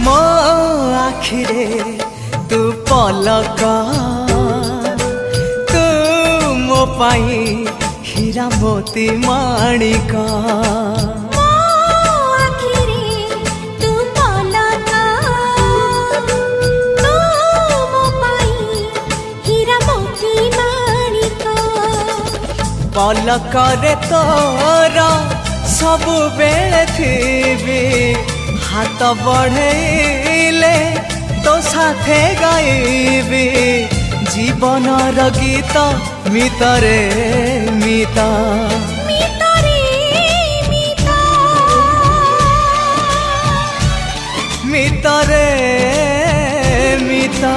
मो आखिरे तू पलक तू मो पाई हीरा मोती माणिक पलकरे तोर सबु बेले थी हाथ बढ़ेले तो साथे गाइबी जीवन गीत मितरे मिता मितरे मिता